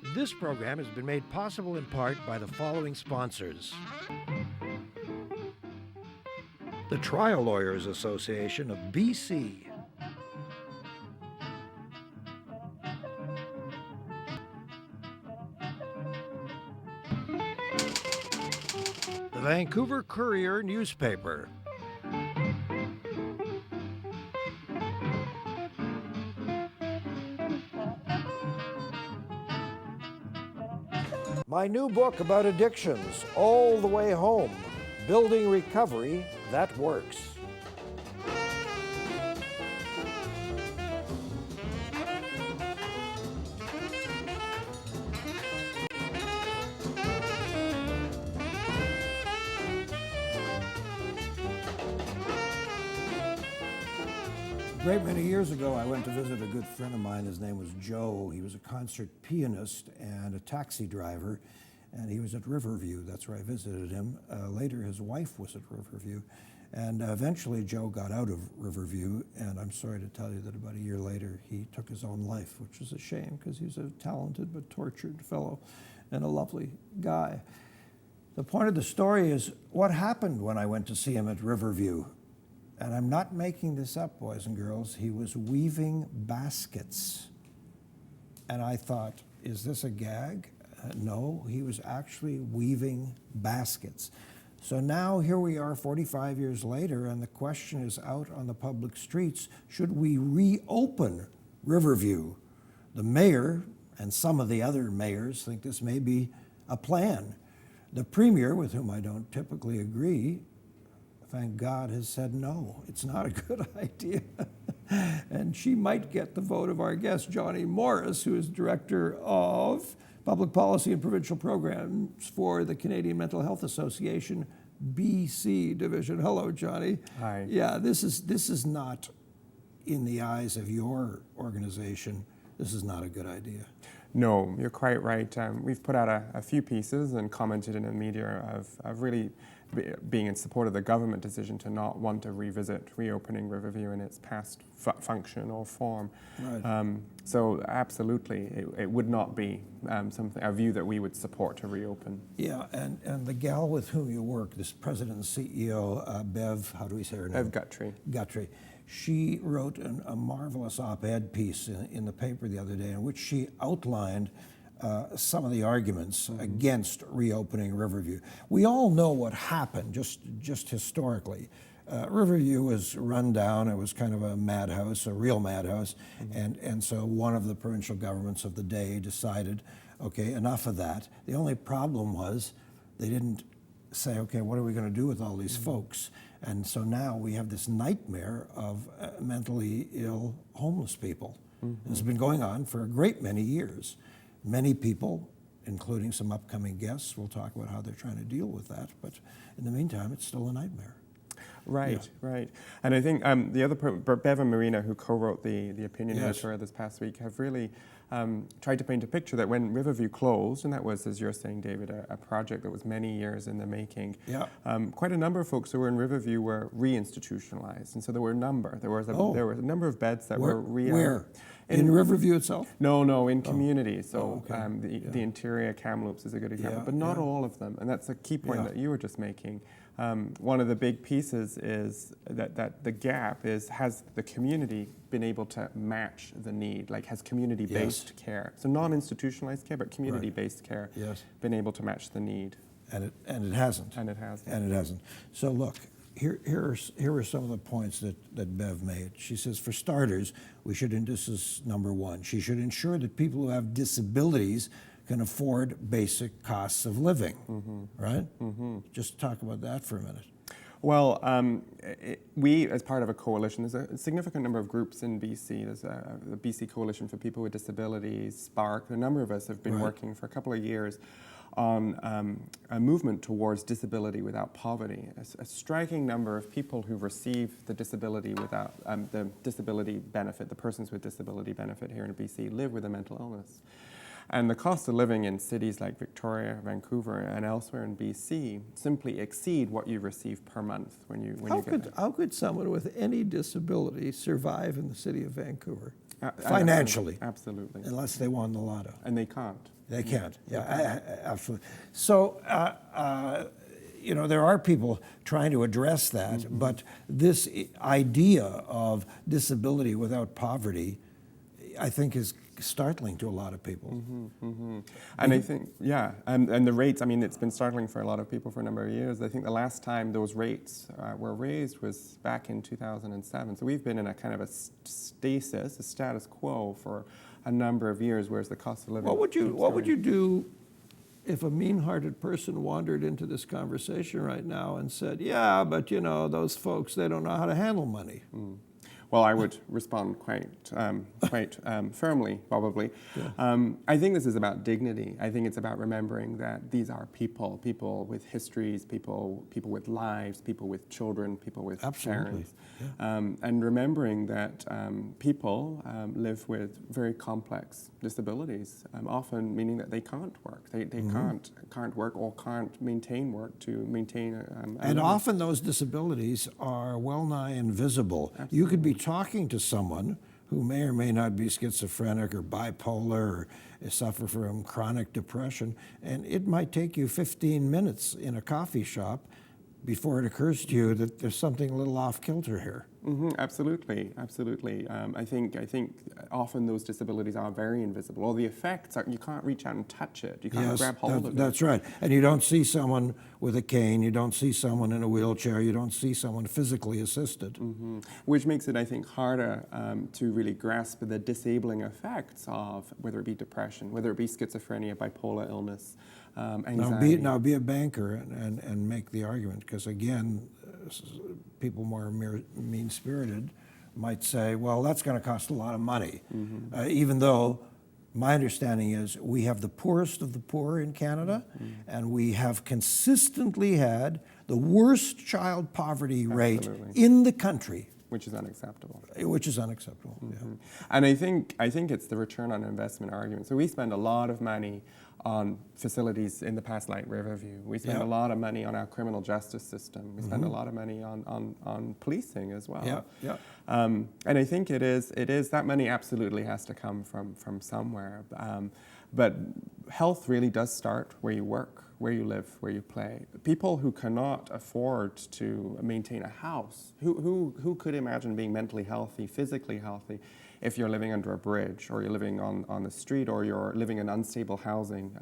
This program has been made possible in part by the following sponsors. The Trial Lawyers Association of BC. The Vancouver Courier newspaper. My new book about addictions, All the Way Home, Building Recovery That Works. A great many years ago, I went to visit a good friend of mine. His name was Joe. He was a concert pianist and a taxi driver, and he was at Riverview. That's where I visited him. Later, his wife was at Riverview, and eventually Joe got out of Riverview, and I'm sorry to tell you that about a year later, he took his own life, which is a shame because he's a talented but tortured fellow and a lovely guy. The point of the story is what happened when I went to see him at Riverview. And I'm not making this up, boys and girls. He was weaving baskets. And I thought, is this a gag? No, he was actually weaving baskets. So now here we are 45 years later, and the question is out on the public streets, should we reopen Riverview? The mayor and some of the other mayors think this may be a plan. The premier, with whom I don't typically agree, thank God, has said no, it's not a good idea. And she might get the vote of our guest, Jonny Morris, who is Director of Public Policy and Provincial Programs for the Canadian Mental Health Association, BC Division. Hello, Jonny. Hi. Yeah, this is not, in the eyes of your organization, this is not a good idea. No, you're quite right. We've put out a few pieces and commented in the media of really being in support of the government decision to not want to revisit reopening Riverview in its past function or form. Right. So absolutely, it would not be a view that we would support to reopen. Yeah, and the gal with whom you work, this president and CEO, Bev, how do we say her name? Bev Guthrie. Guthrie. She wrote a marvelous op-ed piece in the paper the other day in which she outlined some of the arguments against reopening Riverview. We all know what happened, just historically. Riverview was run down. It was kind of a madhouse, a real madhouse, and so one of the provincial governments of the day decided, okay, enough of that. The only problem was they didn't say, okay, what are we going to do with all these folks? And so now we have this nightmare of mentally ill homeless people. It's been going on for a great many years. Many people, including some upcoming guests, will talk about how they're trying to deal with that. But in the meantime, it's still a nightmare. Right, yeah. Right. And I think the other Bev and Marina, who co-wrote the opinion editorial this past week, have really tried to paint a picture that when Riverview closed, and that was, as you're saying, David, a project that was many years in the making, quite a number of folks who were in Riverview were re-institutionalized. And so there were a number. There was a number of beds that were Where? In Riverview itself? No, in communities. So the interior Kamloops is a good example, but not all of them. And that's a key point that you were just making. One of the big pieces is that the gap is, has the community been able to match the need? Like, has community-based care, so non-institutionalized care, but community-based care, been able to match the need? And it hasn't. And it hasn't. And it hasn't. So look, here are some of the points that Bev made. She says, for starters, this is number one, she should ensure that people who have disabilities can afford basic costs of living, right? Just talk about that for a minute. Well, we, as part of a coalition, there's a significant number of groups in BC. There's the BC Coalition for People with Disabilities, Spark. A number of us have been working for a couple of years on a movement towards disability without poverty. A striking number of people who receive the disability without the disability benefit, the persons with disability benefit here in BC, live with a mental illness. And the cost of living in cities like Victoria, Vancouver, and elsewhere in BC simply exceed what you receive per month when you get there. How could someone with any disability survive in the city of Vancouver? Financially. Absolutely. Unless they won the lotto. And they can't. They can't. Yeah, absolutely. So, there are people trying to address that, but this idea of disability without poverty, I think, is startling to a lot of people. And I think, and the rates, I mean, it's been startling for a lot of people for a number of years. I think the last time those rates were raised was back in 2007. So we've been in a kind of a stasis, a status quo for a number of years, whereas the cost of living... What would you do if a mean-hearted person wandered into this conversation right now and said, yeah, but those folks, they don't know how to handle money? Well, I would respond quite firmly, probably. Yeah. I think this is about dignity. I think it's about remembering that these are people with histories, people with lives, people with children, people with parents. Yeah. And remembering that people live with very complex disabilities, often meaning that they can't work. They can't work or can't maintain work to maintain and often those disabilities are well nigh invisible. Absolutely. You could be talking to someone who may or may not be schizophrenic or bipolar or suffer from chronic depression, and it might take you 15 minutes in a coffee shop before it occurs to you that there's something a little off kilter here. Absolutely. I think often those disabilities are very invisible. Or the effects are, you can't reach out and touch it. You can't grab hold of it. That's right. And you don't see someone with a cane. You don't see someone in a wheelchair. You don't see someone physically assisted. Which makes it, I think, harder to really grasp the disabling effects of whether it be depression, whether it be schizophrenia, bipolar illness, anxiety. Now be a banker and make the argument, because again, people more mean-spirited might say, well, that's going to cost a lot of money, even though my understanding is we have the poorest of the poor in Canada, and we have consistently had the worst child poverty rate in the country. Which is unacceptable. And I think it's the return on investment argument. So we spend a lot of money on facilities in the past like Riverview. We spend a lot of money on our criminal justice system. We spend a lot of money on policing as well. And I think it is that money absolutely has to come from somewhere. But health really does start where you work, where you live, where you play. People who cannot afford to maintain a house, who could imagine being mentally healthy, physically healthy, if you're living under a bridge, or you're living on the street, or you're living in unstable housing.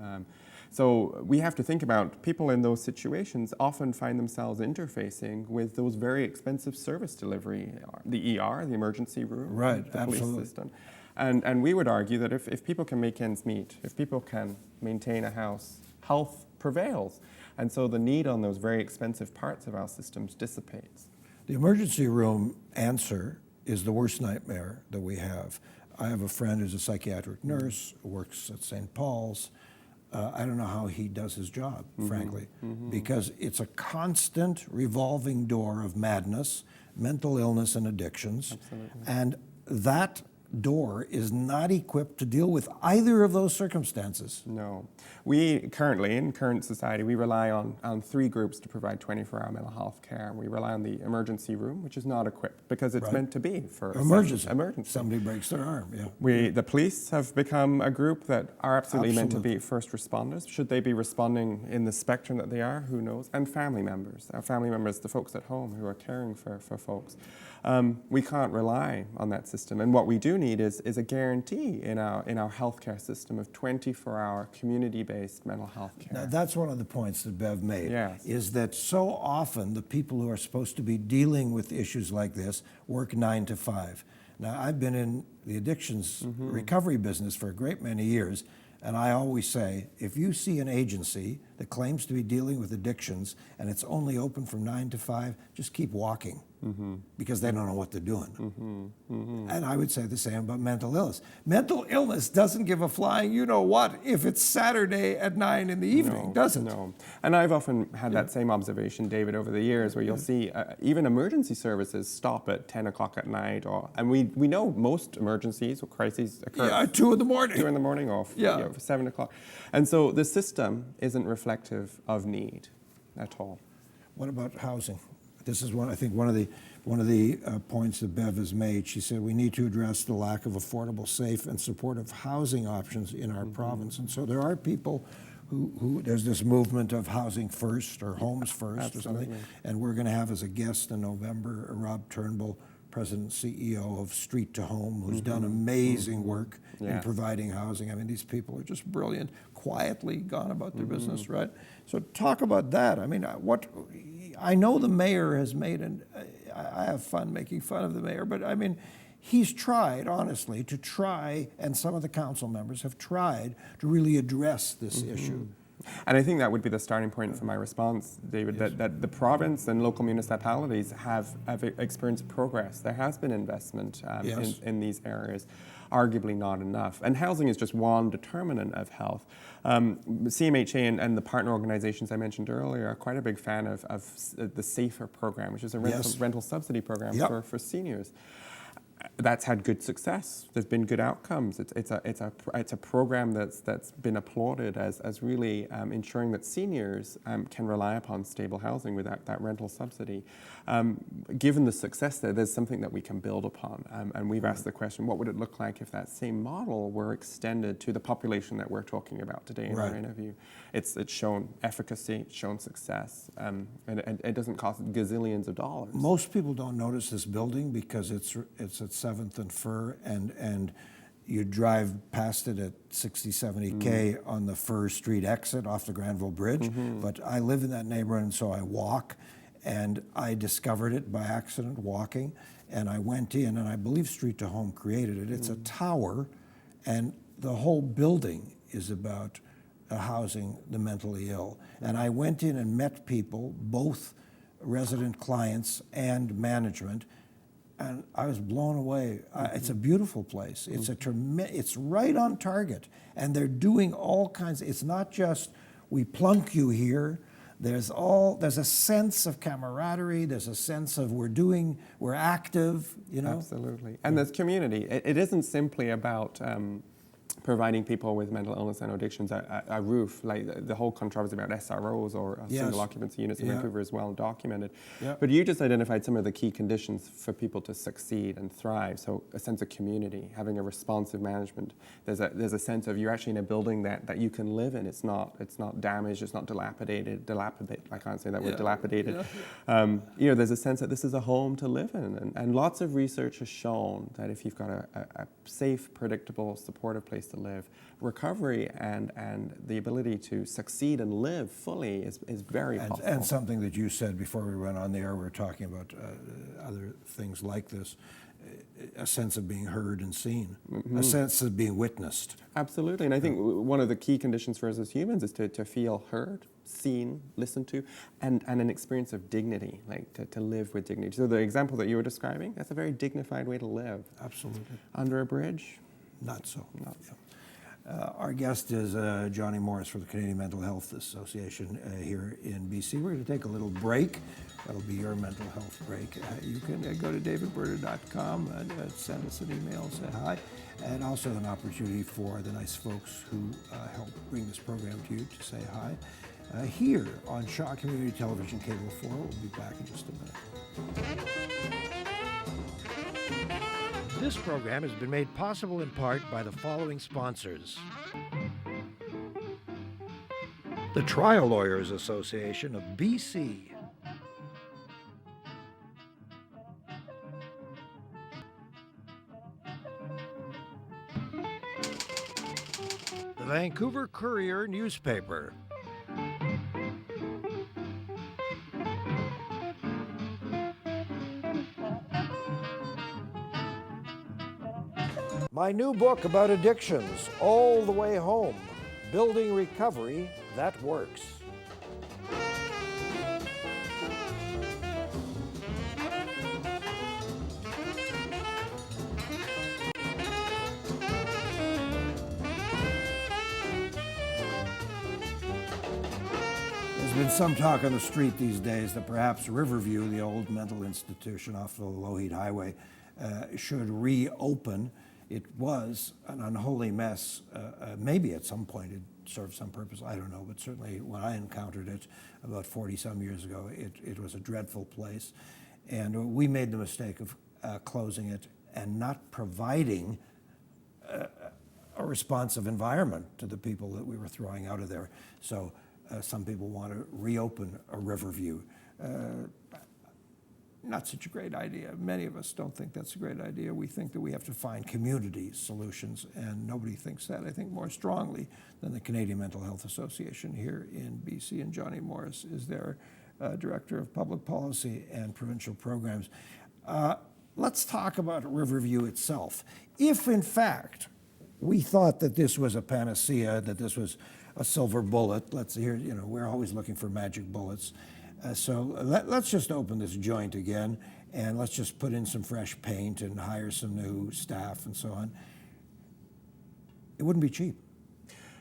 So we have to think about people in those situations often find themselves interfacing with those very expensive service delivery, the ER, the emergency room, the police system. And we would argue that if people can make ends meet, if people can maintain a house, health prevails. And so the need on those very expensive parts of our systems dissipates. The emergency room answer is the worst nightmare that we have. I have a friend who's a psychiatric nurse, who works at St. Paul's. I don't know how he does his job, frankly, because it's a constant revolving door of madness, mental illness, and addictions. Absolutely. And that door is not equipped to deal with either of those circumstances. No. We currently, in current society, we rely on three groups to provide 24-hour mental health care. We rely on the emergency room, which is not equipped because it's meant to be for emergency. Somebody breaks their arm, The police have become a group that are absolutely meant to be first responders. Should they be responding in the spectrum that they are? Who knows? And family members. Our family members, the folks at home who are caring for folks. We can't rely on that system. And what we do need is a guarantee in our healthcare system of 24-hour community-based mental health care. Now, that's one of the points that Bev made, is that so often the people who are supposed to be dealing with issues like this work 9 to 5. Now, I've been in the addictions recovery business for a great many years, and I always say, if you see an agency that claims to be dealing with addictions and it's only open from 9 to 5, just keep walking. Because they don't know what they're doing. And I would say the same about mental illness. Mental illness doesn't give a flying you-know-what if it's Saturday at 9 in the evening, does it? No. And I've often had that same observation, David, over the years, where you'll see even emergency services stop at 10 o'clock at night. And we know most emergencies or crises occur at 2 in the morning. 2 in the morning or 7 o'clock. And so the system isn't reflective of need at all. What about housing? This is one of the one of the points that Bev has made, she said we need to address the lack of affordable, safe, and supportive housing options in our province. And so there are people who there's this movement of housing first or homes first or something. And we're going to have as a guest in November Rob Turnbull, President and CEO of Street to Home, who's done amazing work in providing housing. I mean, these people are just brilliant, quietly gone about their business, right? So talk about that. I mean, I know the mayor has made, and I have fun making fun of the mayor, but I mean, he's tried, honestly, and some of the council members have tried to really address this issue. And I think that would be the starting point for my response, David, that the province and local municipalities have experienced progress. There has been investment in these areas, arguably not enough. And housing is just one determinant of health. CMHA and the partner organizations I mentioned earlier are quite a big fan of the SAFER program, which is a rental subsidy program for seniors. That's had good success. There's been good outcomes. It's a program that's been applauded as really ensuring that seniors can rely upon stable housing without that rental subsidy. Given the success there's something that we can build upon. And we've asked the question, what would it look like if that same model were extended to the population that we're talking about today in our interview? It's shown efficacy, it's shown success, and it doesn't cost gazillions of dollars. Most people don't notice this building because it's at 7th and Fur, and you drive past it at 60, 70K on the Fur Street exit off the Granville Bridge. But I live in that neighborhood, and so I walk, and I discovered it by accident walking, and I went in, and I believe Street to Home created it. It's a tower, and the whole building is about housing the mentally ill. And I went in and met people, both resident clients and management, and I was blown away. It's a beautiful place. It's it's right on target, and they're doing all kinds. It's not just we plunk you here. There's a sense of camaraderie. There's a sense of we're active. You know. Absolutely, and there's community. It isn't simply about providing people with mental illness and addictions a roof, like the whole controversy about SROs or single occupancy units in Vancouver is well documented. But you just identified some of the key conditions for people to succeed and thrive. So a sense of community, having a responsive management. There's a sense of you're actually in a building that you can live in. It's not damaged. It's not dilapidated. I can't say that word. Dilapidated. There's a sense that this is a home to live in, and lots of research has shown that if you've got a safe, predictable, supportive place to live, recovery and the ability to succeed and live fully is very possible. And something that you said before we went on the air, we were talking about other things like this, a sense of being heard and seen, a sense of being witnessed. Absolutely, and I think one of the key conditions for us as humans is to feel heard, seen, listened to, and an experience of dignity, like to live with dignity. So the example that you were describing, that's a very dignified way to live. Absolutely. Under a bridge? Not so. Our guest is Jonny Morris for the Canadian Mental Health Association here in BC. We're going to take a little break. That'll be your mental health break. You can go to davidberner.com and send us an email, say hi, and also an opportunity for the nice folks who help bring this program to you to say hi. Here on Shaw Community Television Cable 4. We'll be back in just a minute. This program has been made possible in part by the following sponsors. The Trial Lawyers Association of BC. The Vancouver Courier newspaper. My new book about addictions, All the Way Home, Building Recovery That Works. There's been some talk on the street these days that perhaps Riverview, the old mental institution off the Lougheed Highway, should reopen. It was an unholy mess. Maybe at some point it served some purpose, I don't know, but certainly when I encountered it about 40-some years ago, it was a dreadful place. And we made the mistake of closing it and not providing a responsive environment to the people that we were throwing out of there. So some people want to reopen a Riverview. Not such a great idea. Many of us don't think that's a great idea. We think that we have to find community solutions, and nobody thinks that, I think, more strongly than the Canadian Mental Health Association here in BC, and Jonny Morris is their Director of Public Policy and Provincial Programs. Let's talk about Riverview itself. If, in fact, we thought that this was a panacea, that this was a silver bullet, we're always looking for magic bullets. So let's just open this joint again, and let's just put in some fresh paint and hire some new staff and so on. It wouldn't be cheap.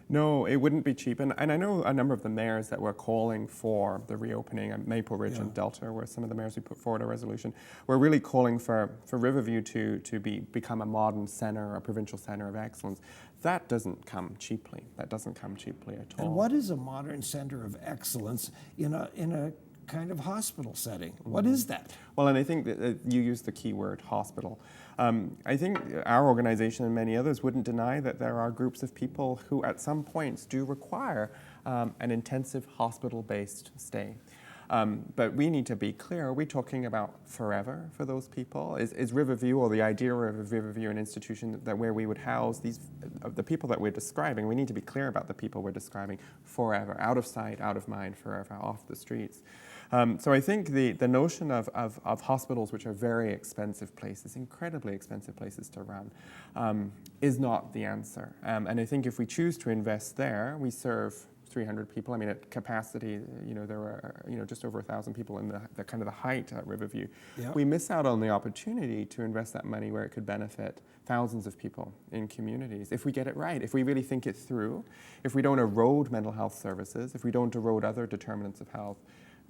No, it wouldn't be cheap. And I know a number of the mayors that were calling for the reopening at Maple Ridge and Delta, where some of the mayors who put forward a resolution, were really calling for Riverview to become a modern centre, a provincial centre of excellence. That doesn't come cheaply. That doesn't come cheaply at all. And what is a modern centre of excellence in a kind of hospital setting? What is that? Well, and I think that you used the key word, hospital. I think our organization and many others wouldn't deny that there are groups of people who at some points do require an intensive hospital-based stay. But we need to be clear, are we talking about forever for those people? Is Riverview, or the idea of Riverview, an institution where we would house the people that we're describing? We need to be clear about the people we're describing forever, out of sight, out of mind, forever, off the streets. So I think the notion of hospitals, which are very expensive places, incredibly expensive places to run, is not the answer. And I think if we choose to invest there, we serve 300 people. I mean, at capacity, there were, just over 1,000 people in the kind of the height at Riverview. Yep. We miss out on the opportunity to invest that money where it could benefit thousands of people in communities. If we get it right, if we really think it through, if we don't erode mental health services, if we don't erode other determinants of health,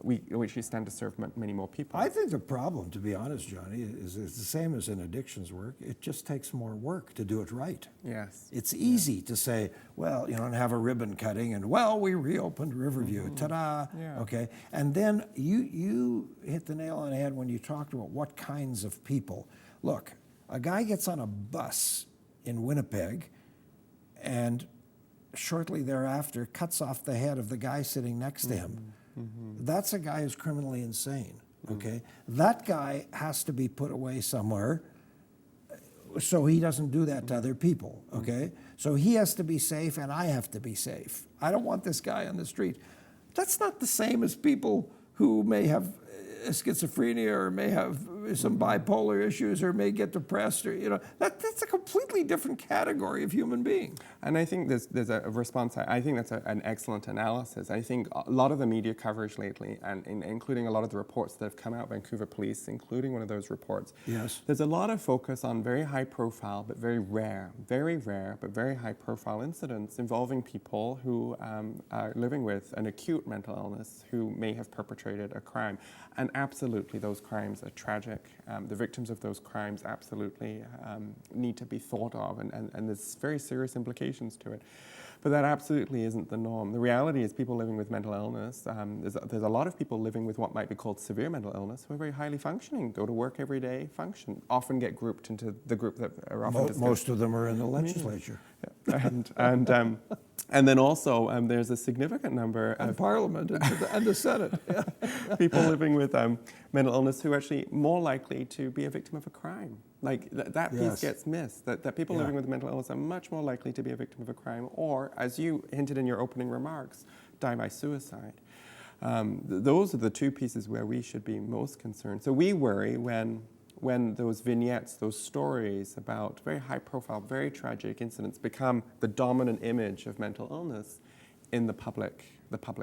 we actually stand to serve many more people. I think the problem, to be honest, Jonny, is the same as in addictions work. It just takes more work to do it right. Yes. It's easy to say, well, and have a ribbon cutting, and we reopened Riverview, ta-da, okay? And then you hit the nail on the head when you talked about what kinds of people. Look, a guy gets on a bus in Winnipeg and shortly thereafter cuts off the head of the guy sitting next to him. Mm-hmm. That's a guy who's criminally insane, okay? That guy has to be put away somewhere so he doesn't do that to other people, okay? So he has to be safe and I have to be safe. I don't want this guy on the street. That's not the same as people who may have schizophrenia or may have some bipolar issues or may get depressed, or that's a completely different category of human being. And I think there's a response. I think that's an excellent analysis. I think a lot of the media coverage lately, and including a lot of the reports that have come out, Vancouver Police, including one of those reports. Yes. There's a lot of focus on very high profile but very rare but very high profile incidents involving people who are living with an acute mental illness who may have perpetrated a crime. And absolutely, those crimes are tragic. The victims of those crimes absolutely need to be thought of, and there's very serious implications to it. But that absolutely isn't the norm. The reality is people living with mental illness, there's a lot of people living with what might be called severe mental illness who are very highly functioning, go to work every day, function, often get grouped into the group that are often discussed. Most of them are in the legislature. Yeah. And then also there's a significant number of Parliament and the Senate. people living with mental illness who are actually more likely to be a victim of a crime. Like that piece gets missed, that people living with mental illness are much more likely to be a victim of a crime or, as you hinted in your opening remarks, die by suicide. Those are the two pieces where we should be most concerned. So we worry when those vignettes, those stories about very high profile, very tragic incidents become the dominant image of mental illness in the public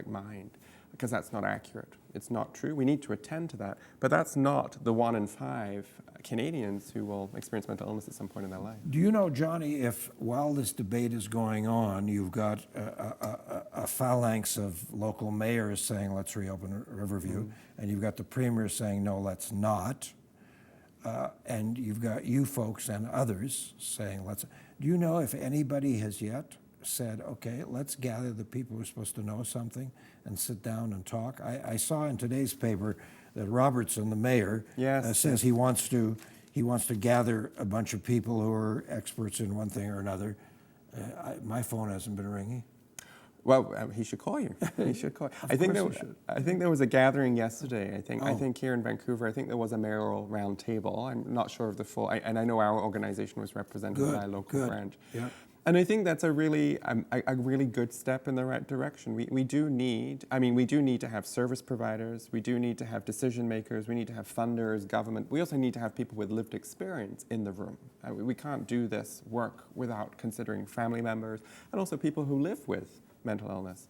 mind, because that's not accurate. It's not true. We need to attend to that. But that's not the 1 in 5 Canadians who will experience mental illness at some point in their life. Do you know, Jonny, if while this debate is going on, you've got a phalanx of local mayors saying, let's reopen Riverview, and you've got the premier saying, no, let's not, and you've got you folks and others saying, let's. Do you know if anybody has yet said, okay, let's gather the people who are supposed to know something and sit down and talk. I saw in today's paper that Robertson, the mayor, Yes, says he wants to gather a bunch of people who are experts in one thing or another. My phone hasn't been ringing. Well, he should call you. He should call. I think there was a gathering yesterday. I think here in Vancouver, I think there was a mayoral roundtable. I'm not sure of the full, and I know our organization was represented by a local branch. Yeah. And I think that's a really good step in the right direction. We do need to have service providers. We do need to have decision makers. We need to have funders, government. We also need to have people with lived experience in the room. We can't do this work without considering family members and also people who live with mental illness.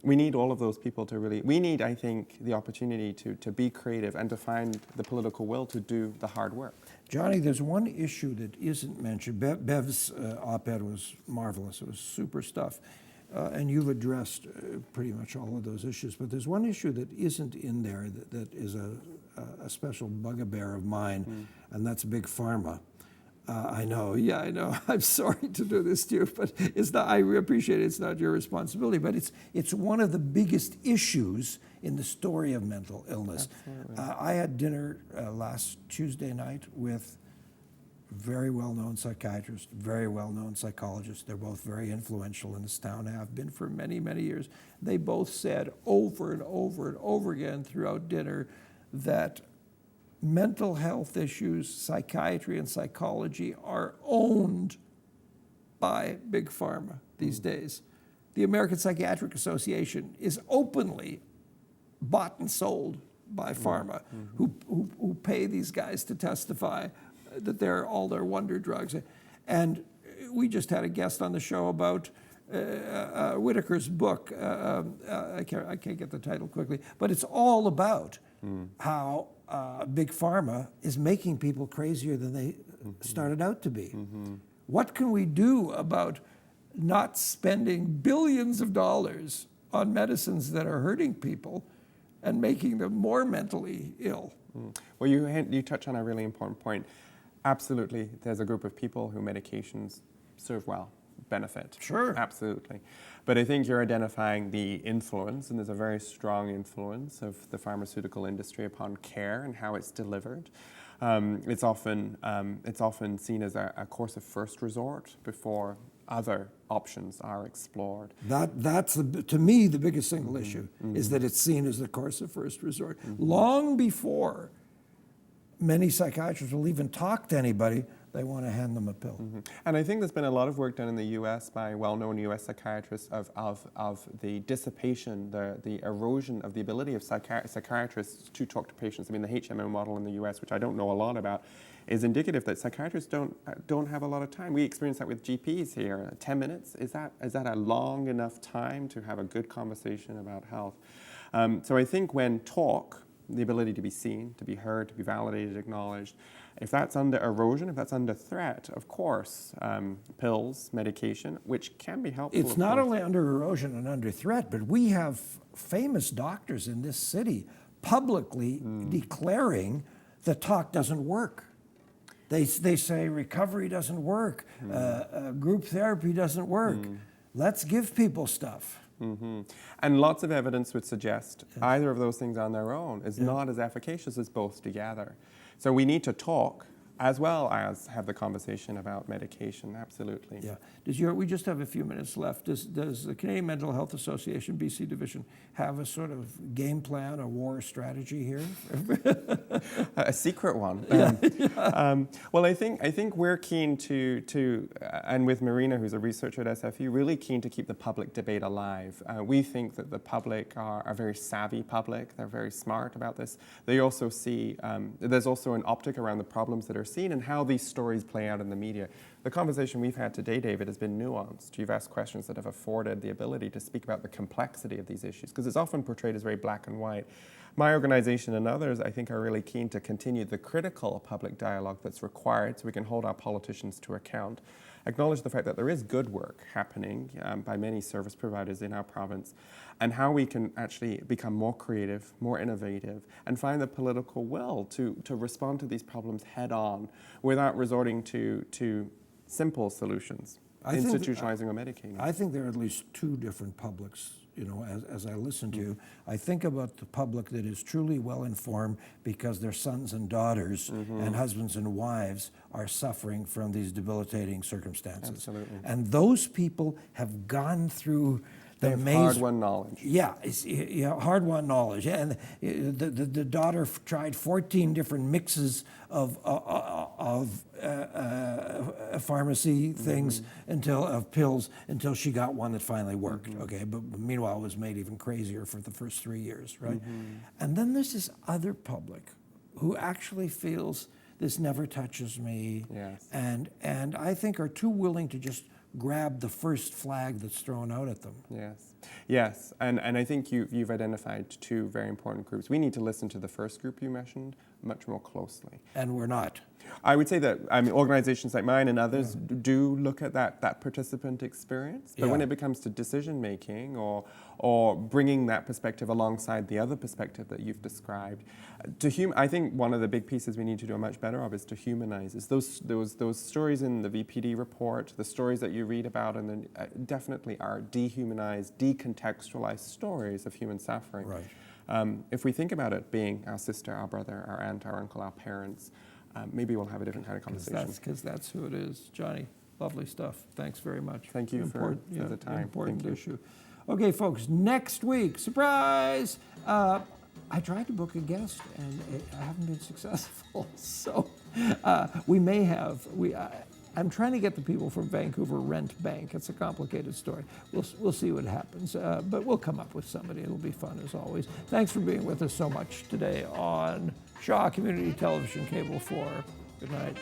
We need all of those people to really, we need, I think, the opportunity to be creative and to find the political will to do the hard work. Johnny, there's one issue that isn't mentioned. Bev's op-ed was marvelous. It was super stuff. And you've addressed pretty much all of those issues. But there's one issue that isn't in there that is a special bugbear of mine, and that's Big Pharma. I know. I'm sorry to do this to you, but it's not. I appreciate it. It's not your responsibility, but it's one of the biggest issues in the story of mental illness. I had dinner last Tuesday night with very well-known psychiatrists, very well-known psychologists. They're both very influential in this town, have been for many, many years. They both said over and over and over again throughout dinner that mental health issues, psychiatry and psychology are owned by Big Pharma these days. The American Psychiatric Association is openly bought and sold by pharma, who pay these guys to testify that they're all their wonder drugs. And we just had a guest on the show about Whitaker's book. I can't get the title quickly, but it's all about how Big Pharma is making people crazier than they started out to be. What can we do about not spending billions of dollars on medicines that are hurting people and making them more mentally ill? Well, you touch on a really important point. Absolutely, there's a group of people who medications serve well, benefit. Sure. Absolutely. But I think you're identifying the influence, and there's a very strong influence of the pharmaceutical industry upon care and how it's delivered. It's often seen as a course of first resort before other options are explored. That's to me the biggest single issue is that it's seen as the course of first resort. Long before many psychiatrists will even talk to anybody, they want to hand them a pill. And I think there's been a lot of work done in the U.S. by well-known U.S. psychiatrists of the dissipation, the erosion of the ability of psychiatrists to talk to patients. I mean, the HMO model in the U.S., which I don't know a lot about, is indicative that psychiatrists don't have a lot of time. We experience that with GPs here. 10 minutes, is that a long enough time to have a good conversation about health? So I think when talk, the ability to be seen, to be heard, to be validated, acknowledged, if that's under erosion, if that's under threat, of course, pills, medication, which can be helpful. It's not only under erosion and under threat, but we have famous doctors in this city publicly declaring that talk doesn't work. They say recovery doesn't work, group therapy doesn't work. Let's give people stuff. And lots of evidence would suggest either of those things on their own is not as efficacious as both together. So we need to talk as well as have the conversation about medication, absolutely. Yeah. We just have a few minutes left. Does the Canadian Mental Health Association, BC Division, have a sort of game plan, a war strategy here? A secret one. Well, I think we're keen to and with Marina, who's a researcher at SFU, really keen to keep the public debate alive. We think that the public are a very savvy public. They're very smart about this. They also see, there's also an optic around the problems that are seen and how these stories play out in the media. The conversation we've had today, David, has been nuanced. You've asked questions that have afforded the ability to speak about the complexity of these issues, because it's often portrayed as very black and white. My organization and others, I think, are really keen to continue the critical public dialogue that's required so we can hold our politicians to account, acknowledge the fact that there is good work happening by many service providers in our province, and how we can actually become more creative, more innovative, and find the political will to respond to these problems head on without resorting to simple solutions. institutionalizing or medicating. I think there are at least two different publics. You know, as I listen to you, I think about the public that is truly well informed because their sons and daughters and husbands and wives are suffering from these debilitating circumstances. Absolutely. And those people have gone through the maze. Hard-won knowledge. Yeah, hard-won knowledge. Yeah, and the daughter tried 14 different mixes of pharmacy things of pills until she got one that finally worked. Okay, but meanwhile it was made even crazier for the first 3 years, right? And then there's this other public who actually feels this never touches me, Yes. and I think are too willing to just grab the first flag that's thrown out at them. Yes, and I think you've identified two very important groups. We need to listen to the first group you mentioned much more closely. And we're not. I would say that organizations like mine and others do look at that participant experience, but when it becomes to decision making or bringing that perspective alongside the other perspective that you've described, I think one of the big pieces we need to do a much better of is to humanize. It's those stories in the VPD report, the stories that you read about, and then definitely are dehumanized, decontextualized stories of human suffering. Right. If we think about it being our sister, our brother, our aunt, our uncle, our parents, maybe we'll have a different kind of conversation. Because that's who it is. Johnny, lovely stuff. Thanks very much. Thank you for the time. Important issue. Okay, folks, next week, surprise! I tried to book a guest, and I haven't been successful. So we may have... I'm trying to get the people from Vancouver Rent Bank. It's a complicated story. We'll see what happens, but we'll come up with somebody. It'll be fun as always. Thanks for being with us so much today on Shaw Community Television Cable 4. Good night.